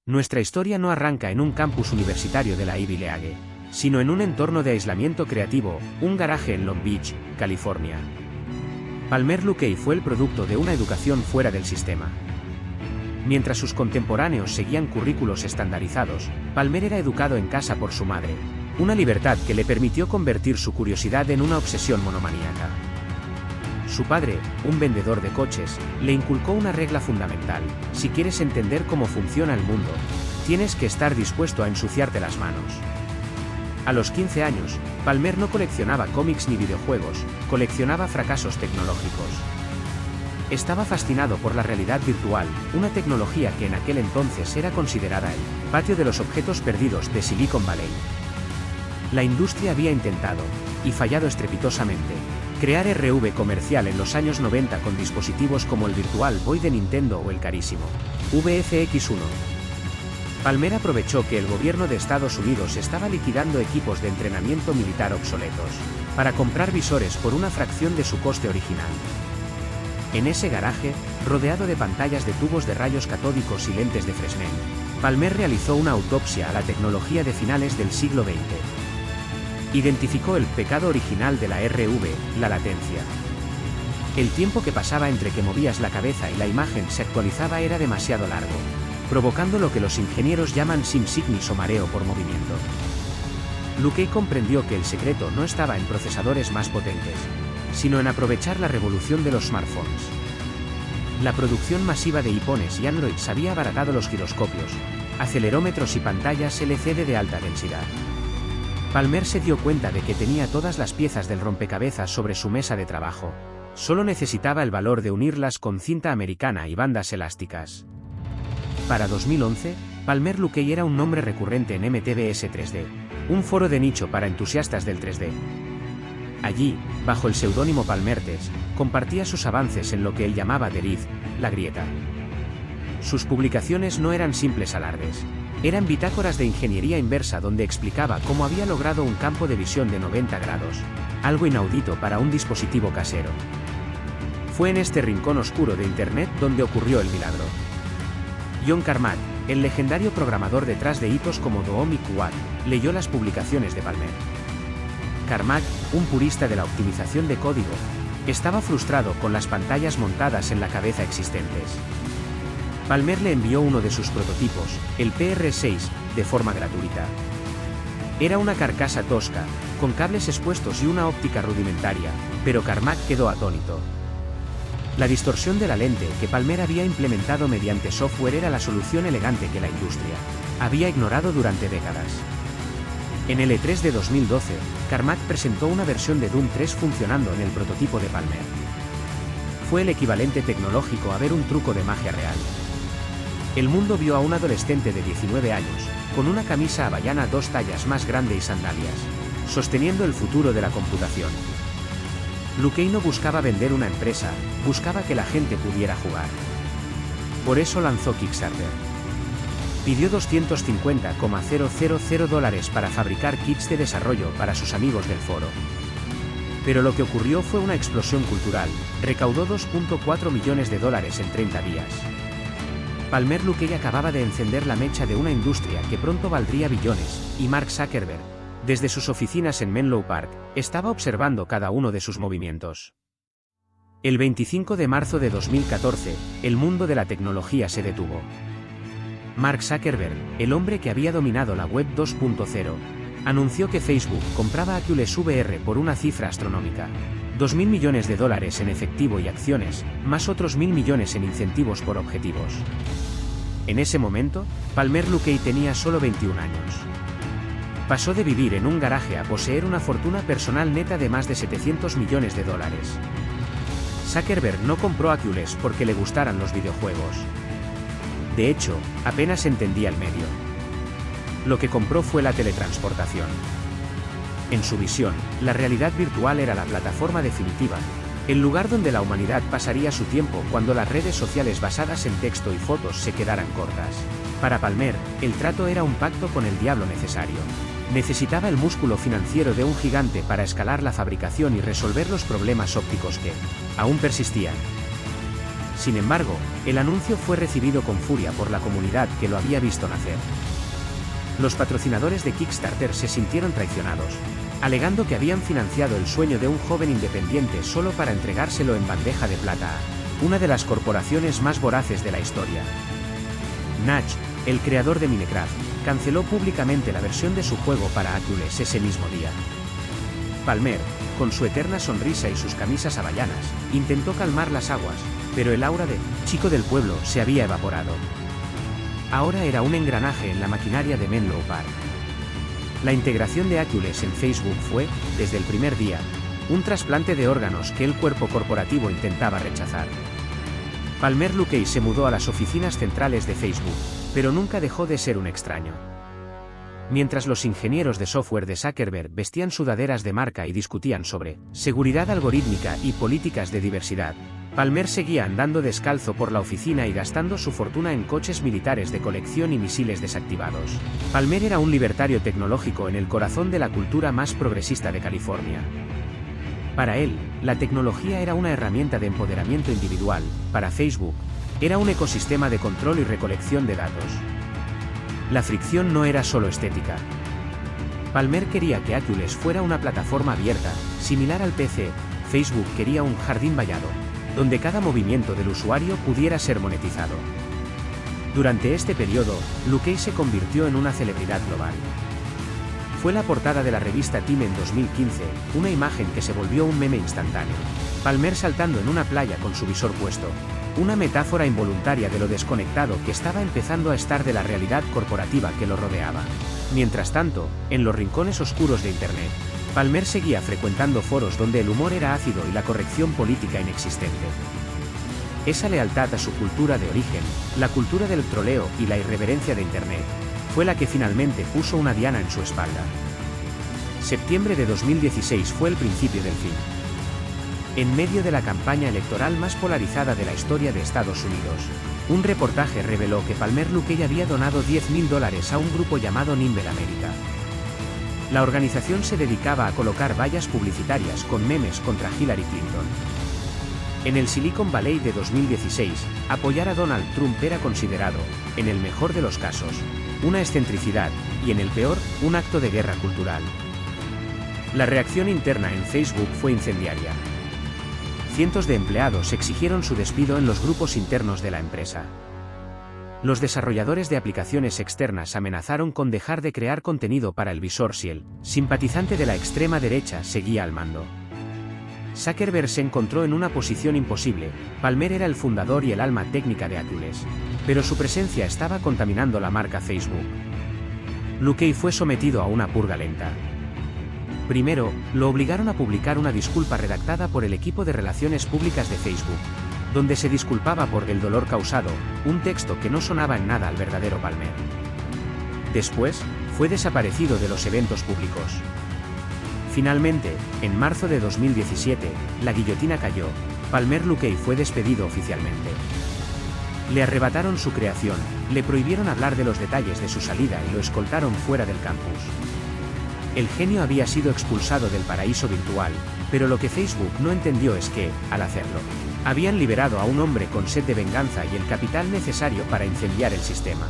Nuestra historia no arranca en un campus universitario de la Ivy League, sino en un entorno de aislamiento creativo, un garaje en Long Beach, California. Palmer Luckey fue el producto de una educación fuera del sistema. Mientras sus contemporáneos seguían currículos estandarizados, Palmer era educado en casa por su madre, una libertad que le permitió convertir su curiosidad en una obsesión monomaníaca. Su padre, un vendedor de coches, le inculcó una regla fundamental: si quieres entender cómo funciona el mundo, tienes que estar dispuesto a ensuciarte las manos. A los 15 años, Palmer no coleccionaba cómics ni videojuegos, coleccionaba fracasos tecnológicos. Estaba fascinado por la realidad virtual, una tecnología que en aquel entonces era considerada el patio de los objetos perdidos de Silicon Valley. La industria había intentado, y fallado estrepitosamente, crear RV comercial en los años 90 con dispositivos como el Virtual Boy de Nintendo o el carísimo VFX-1. Palmer aprovechó que el gobierno de Estados Unidos estaba liquidando equipos de entrenamiento militar obsoletos, para comprar visores por una fracción de su coste original. En ese garaje, rodeado de pantallas de tubos de rayos catódicos y lentes de Fresnel, Palmer realizó una autopsia a la tecnología de finales del siglo XX. Identificó el pecado original de la RV, la latencia. El tiempo que pasaba entre que movías la cabeza y la imagen se actualizaba era demasiado largo, provocando lo que los ingenieros llaman sim sickness o mareo por movimiento. Luckey comprendió que el secreto no estaba en procesadores más potentes, sino en aprovechar la revolución de los smartphones. La producción masiva de iPhones y Androids había abaratado los giroscopios, acelerómetros y pantallas LCD de alta densidad. Palmer se dio cuenta de que tenía todas las piezas del rompecabezas sobre su mesa de trabajo. Solo necesitaba el valor de unirlas con cinta americana y bandas elásticas. Para 2011, Palmer Luckey era un nombre recurrente en MTBS 3D, un foro de nicho para entusiastas del 3D. Allí, bajo el seudónimo Palmertes, compartía sus avances en lo que él llamaba The Rift, la grieta. Sus publicaciones no eran simples alardes. Eran bitácoras de ingeniería inversa donde explicaba cómo había logrado un campo de visión de 90 grados, algo inaudito para un dispositivo casero. Fue en este rincón oscuro de Internet donde ocurrió el milagro. John Carmack, el legendario programador detrás de hitos como Doom y Quad, leyó las publicaciones de Palmer. Carmack, un purista de la optimización de código, estaba frustrado con las pantallas montadas en la cabeza existentes. Palmer le envió uno de sus prototipos, el PR6, de forma gratuita. Era una carcasa tosca, con cables expuestos y una óptica rudimentaria, pero Carmack quedó atónito. La distorsión de la lente que Palmer había implementado mediante software era la solución elegante que la industria había ignorado durante décadas. En el E3 de 2012, Carmack presentó una versión de Doom 3 funcionando en el prototipo de Palmer. Fue el equivalente tecnológico a ver un truco de magia real. El mundo vio a un adolescente de 19 años, con una camisa hawaiana 2 tallas más grande y sandalias, sosteniendo el futuro de la computación. Luckey no buscaba vender una empresa, buscaba que la gente pudiera jugar. Por eso lanzó Kickstarter. Pidió $250,000 para fabricar kits de desarrollo para sus amigos del foro. Pero lo que ocurrió fue una explosión cultural, recaudó $2.4 millones en 30 días. Palmer Luckey acababa de encender la mecha de una industria que pronto valdría billones, y Mark Zuckerberg, desde sus oficinas en Menlo Park, estaba observando cada uno de sus movimientos. El 25 de marzo de 2014, el mundo de la tecnología se detuvo. Mark Zuckerberg, el hombre que había dominado la web 2.0, anunció que Facebook compraba Oculus VR por una cifra astronómica. $2.000 millones en efectivo y acciones, más otros 1.000 millones en incentivos por objetivos. En ese momento, Palmer Luckey tenía solo 21 años. Pasó de vivir en un garaje a poseer una fortuna personal neta de más de $700 millones. Zuckerberg no compró Oculus porque le gustaran los videojuegos. De hecho, apenas entendía el medio. Lo que compró fue la teletransportación. En su visión, la realidad virtual era la plataforma definitiva, el lugar donde la humanidad pasaría su tiempo cuando las redes sociales basadas en texto y fotos se quedaran cortas. Para Palmer, el trato era un pacto con el diablo necesario. Necesitaba el músculo financiero de un gigante para escalar la fabricación y resolver los problemas ópticos que aún persistían. Sin embargo, el anuncio fue recibido con furia por la comunidad que lo había visto nacer. Los patrocinadores de Kickstarter se sintieron traicionados, alegando que habían financiado el sueño de un joven independiente solo para entregárselo en bandeja de plata a una de las corporaciones más voraces de la historia. Nudge, el creador de Minecraft, canceló públicamente la versión de su juego para Oculus ese mismo día. Palmer, con su eterna sonrisa y sus camisas hawaianas, intentó calmar las aguas, pero el aura de chico del pueblo se había evaporado. Ahora era un engranaje en la maquinaria de Menlo Park. La integración de Oculus en Facebook fue, desde el primer día, un trasplante de órganos que el cuerpo corporativo intentaba rechazar. Palmer Luckey se mudó a las oficinas centrales de Facebook, pero nunca dejó de ser un extraño. Mientras los ingenieros de software de Zuckerberg vestían sudaderas de marca y discutían sobre seguridad algorítmica y políticas de diversidad, Palmer seguía andando descalzo por la oficina y gastando su fortuna en coches militares de colección y misiles desactivados. Palmer era un libertario tecnológico en el corazón de la cultura más progresista de California. Para él, la tecnología era una herramienta de empoderamiento individual. Para Facebook, era un ecosistema de control y recolección de datos. La fricción no era solo estética. Palmer quería que Oculus fuera una plataforma abierta, similar al PC. Facebook quería un jardín vallado, donde cada movimiento del usuario pudiera ser monetizado. Durante este periodo, Luckey se convirtió en una celebridad global. Fue la portada de la revista Time en 2015, una imagen que se volvió un meme instantáneo. Palmer saltando en una playa con su visor puesto, una metáfora involuntaria de lo desconectado que estaba empezando a estar de la realidad corporativa que lo rodeaba. Mientras tanto, en los rincones oscuros de Internet, Palmer seguía frecuentando foros donde el humor era ácido y la corrección política inexistente. Esa lealtad a su cultura de origen, la cultura del troleo y la irreverencia de Internet, fue la que finalmente puso una diana en su espalda. Septiembre de 2016 fue el principio del fin. En medio de la campaña electoral más polarizada de la historia de Estados Unidos, un reportaje reveló que Palmer Luckey había donado $10.000 a un grupo llamado Nimble America. La organización se dedicaba a colocar vallas publicitarias con memes contra Hillary Clinton. En el Silicon Valley de 2016, apoyar a Donald Trump era considerado, en el mejor de los casos, una excentricidad, y en el peor, un acto de guerra cultural. La reacción interna en Facebook fue incendiaria. Cientos de empleados exigieron su despido en los grupos internos de la empresa. Los desarrolladores de aplicaciones externas amenazaron con dejar de crear contenido para el visor si el simpatizante de la extrema derecha seguía al mando. Zuckerberg se encontró en una posición imposible. Palmer era el fundador y el alma técnica de Oculus, pero su presencia estaba contaminando la marca Facebook. Luckey fue sometido a una purga lenta. Primero, lo obligaron a publicar una disculpa redactada por el equipo de relaciones públicas de Facebook, donde se disculpaba por el dolor causado, un texto que no sonaba en nada al verdadero Palmer. Después, fue desaparecido de los eventos públicos. Finalmente, en marzo de 2017, la guillotina cayó. Palmer Luckey fue despedido oficialmente. Le arrebataron su creación, le prohibieron hablar de los detalles de su salida y lo escoltaron fuera del campus. El genio había sido expulsado del paraíso virtual, pero lo que Facebook no entendió es que, al hacerlo, habían liberado a un hombre con sed de venganza y el capital necesario para incendiar el sistema.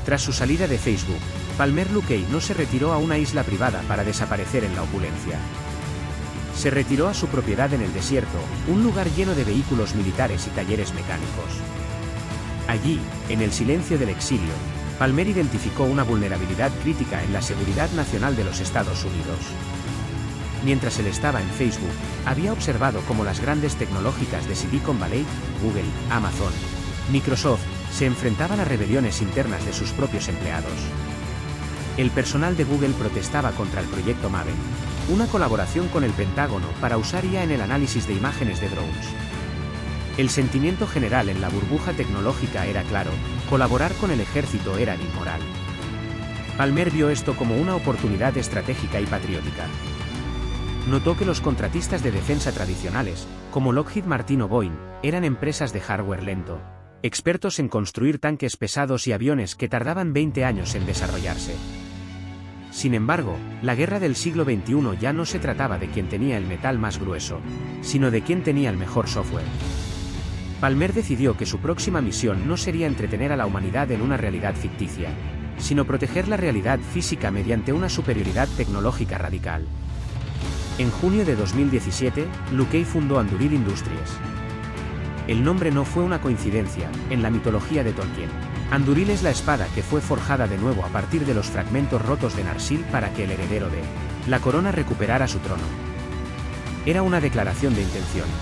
Tras su salida de Facebook, Palmer Luckey no se retiró a una isla privada para desaparecer en la opulencia. Se retiró a su propiedad en el desierto, un lugar lleno de vehículos militares y talleres mecánicos. Allí, en el silencio del exilio, Palmer identificó una vulnerabilidad crítica en la seguridad nacional de los Estados Unidos. Mientras él estaba en Facebook, había observado cómo las grandes tecnológicas de Silicon Valley, Google, Amazon, Microsoft, se enfrentaban a rebeliones internas de sus propios empleados. El personal de Google protestaba contra el proyecto Maven, una colaboración con el Pentágono para usar IA en el análisis de imágenes de drones. El sentimiento general en la burbuja tecnológica era claro: colaborar con el ejército era inmoral. Palmer vio esto como una oportunidad estratégica y patriótica. Notó que los contratistas de defensa tradicionales, como Lockheed Martin o Boeing, eran empresas de hardware lento, expertos en construir tanques pesados y aviones que tardaban 20 años en desarrollarse. Sin embargo, la guerra del siglo XXI ya no se trataba de quién tenía el metal más grueso, sino de quién tenía el mejor software. Palmer decidió que su próxima misión no sería entretener a la humanidad en una realidad ficticia, sino proteger la realidad física mediante una superioridad tecnológica radical. En junio de 2017, Lucchey fundó Anduril Industries. El nombre no fue una coincidencia, en la mitología de Tolkien. Anduril es la espada que fue forjada de nuevo a partir de los fragmentos rotos de Narsil para que el heredero de la corona recuperara su trono. Era una declaración de intenciones.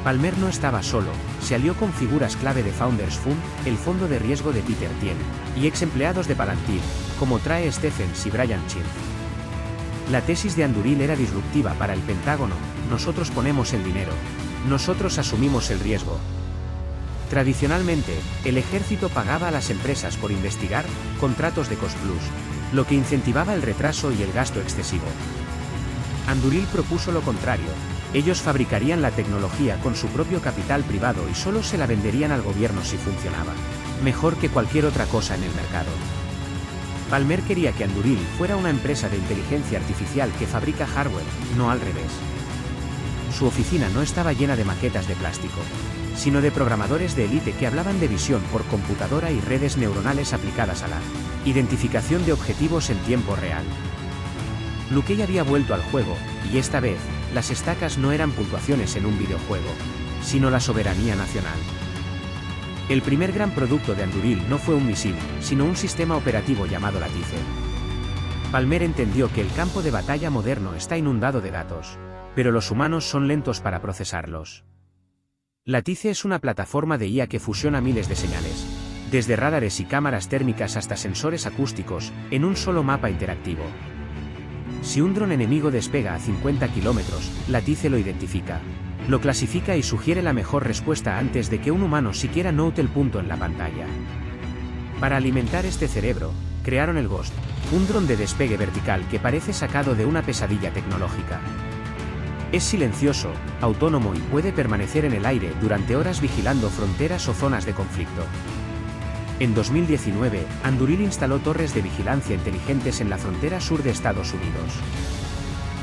Palmer no estaba solo, se alió con figuras clave de Founders Fund, el fondo de riesgo de Peter Thiel, y ex empleados de Palantir, como Trey Stephens y Brian Chin. La tesis de Anduril era disruptiva para el Pentágono: nosotros ponemos el dinero, nosotros asumimos el riesgo. Tradicionalmente, el ejército pagaba a las empresas por investigar, contratos de cost plus, lo que incentivaba el retraso y el gasto excesivo. Anduril propuso lo contrario: ellos fabricarían la tecnología con su propio capital privado y solo se la venderían al gobierno si funcionaba mejor que cualquier otra cosa en el mercado. Palmer quería que Anduril fuera una empresa de inteligencia artificial que fabrica hardware, no al revés. Su oficina no estaba llena de maquetas de plástico, sino de programadores de élite que hablaban de visión por computadora y redes neuronales aplicadas a la identificación de objetivos en tiempo real. Lucchey había vuelto al juego, y esta vez, las estacas no eran puntuaciones en un videojuego, sino la soberanía nacional. El primer gran producto de Anduril no fue un misil, sino un sistema operativo llamado Lattice. Palmer entendió que el campo de batalla moderno está inundado de datos, pero los humanos son lentos para procesarlos. Lattice es una plataforma de IA que fusiona miles de señales, desde radares y cámaras térmicas hasta sensores acústicos, en un solo mapa interactivo. Si un dron enemigo despega a 50 kilómetros, Lattice lo identifica, lo clasifica y sugiere la mejor respuesta antes de que un humano siquiera note el punto en la pantalla. Para alimentar este cerebro, crearon el Ghost, un dron de despegue vertical que parece sacado de una pesadilla tecnológica. Es silencioso, autónomo y puede permanecer en el aire durante horas vigilando fronteras o zonas de conflicto. En 2019, Anduril instaló torres de vigilancia inteligentes en la frontera sur de Estados Unidos.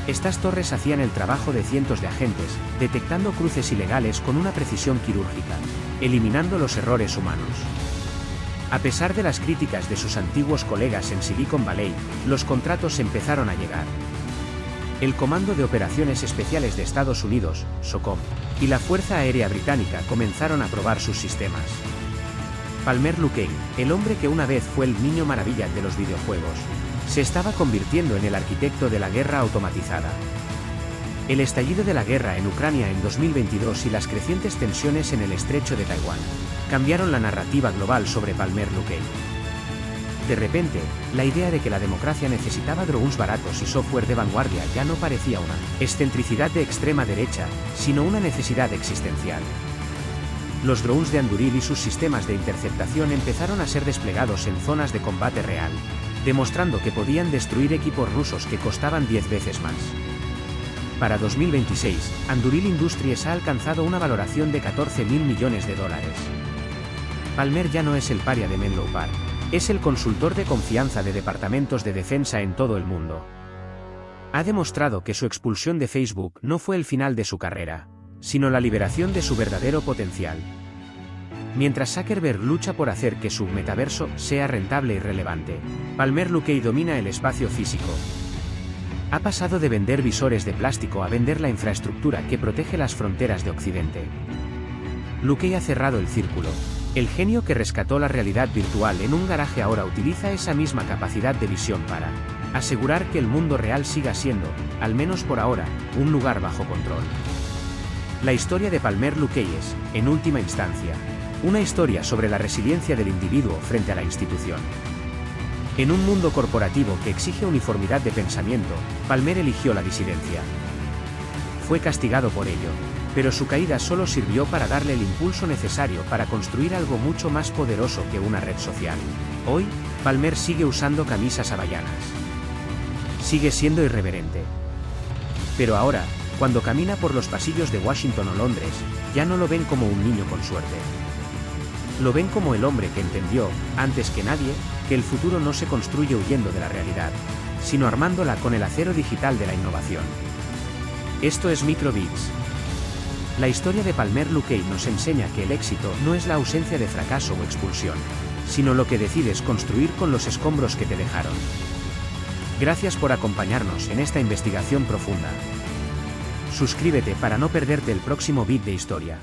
Estas torres hacían el trabajo de cientos de agentes, detectando cruces ilegales con una precisión quirúrgica, eliminando los errores humanos. A pesar de las críticas de sus antiguos colegas en Silicon Valley, los contratos empezaron a llegar. El Comando de Operaciones Especiales de Estados Unidos, SOCOM, y la Fuerza Aérea Británica comenzaron a probar sus sistemas. Palmer Lucchey, el hombre que una vez fue el niño maravilla de los videojuegos, se estaba convirtiendo en el arquitecto de la guerra automatizada. El estallido de la guerra en Ucrania en 2022 y las crecientes tensiones en el estrecho de Taiwán cambiaron la narrativa global sobre Palmer Lucchey. De repente, la idea de que la democracia necesitaba drones baratos y software de vanguardia ya no parecía una excentricidad de extrema derecha, sino una necesidad existencial. Los drones de Anduril y sus sistemas de interceptación empezaron a ser desplegados en zonas de combate real, demostrando que podían destruir equipos rusos que costaban 10 veces más. Para 2026, Anduril Industries ha alcanzado una valoración de $14.000 millones. Palmer ya no es el paria de Menlo Park, es el consultor de confianza de departamentos de defensa en todo el mundo. Ha demostrado que su expulsión de Facebook no fue el final de su carrera, sino la liberación de su verdadero potencial. Mientras Zuckerberg lucha por hacer que su metaverso sea rentable y relevante, Palmer Lucchey domina el espacio físico. Ha pasado de vender visores de plástico a vender la infraestructura que protege las fronteras de Occidente. Lucchey ha cerrado el círculo. El genio que rescató la realidad virtual en un garaje ahora utiliza esa misma capacidad de visión para asegurar que el mundo real siga siendo, al menos por ahora, un lugar bajo control. La historia de Palmer Lucchey es, en última instancia, una historia sobre la resiliencia del individuo frente a la institución. En un mundo corporativo que exige uniformidad de pensamiento, Palmer eligió la disidencia. Fue castigado por ello, pero su caída solo sirvió para darle el impulso necesario para construir algo mucho más poderoso que una red social. Hoy, Palmer sigue usando camisas hawaianas. Sigue siendo irreverente. Pero ahora, cuando camina por los pasillos de Washington o Londres, ya no lo ven como un niño con suerte. Lo ven como el hombre que entendió, antes que nadie, que el futuro no se construye huyendo de la realidad, sino armándola con el acero digital de la innovación. Esto es Microbits. La historia de Palmer Luckey nos enseña que el éxito no es la ausencia de fracaso o expulsión, sino lo que decides construir con los escombros que te dejaron. Gracias por acompañarnos en esta investigación profunda. Suscríbete para no perderte el próximo bit de historia.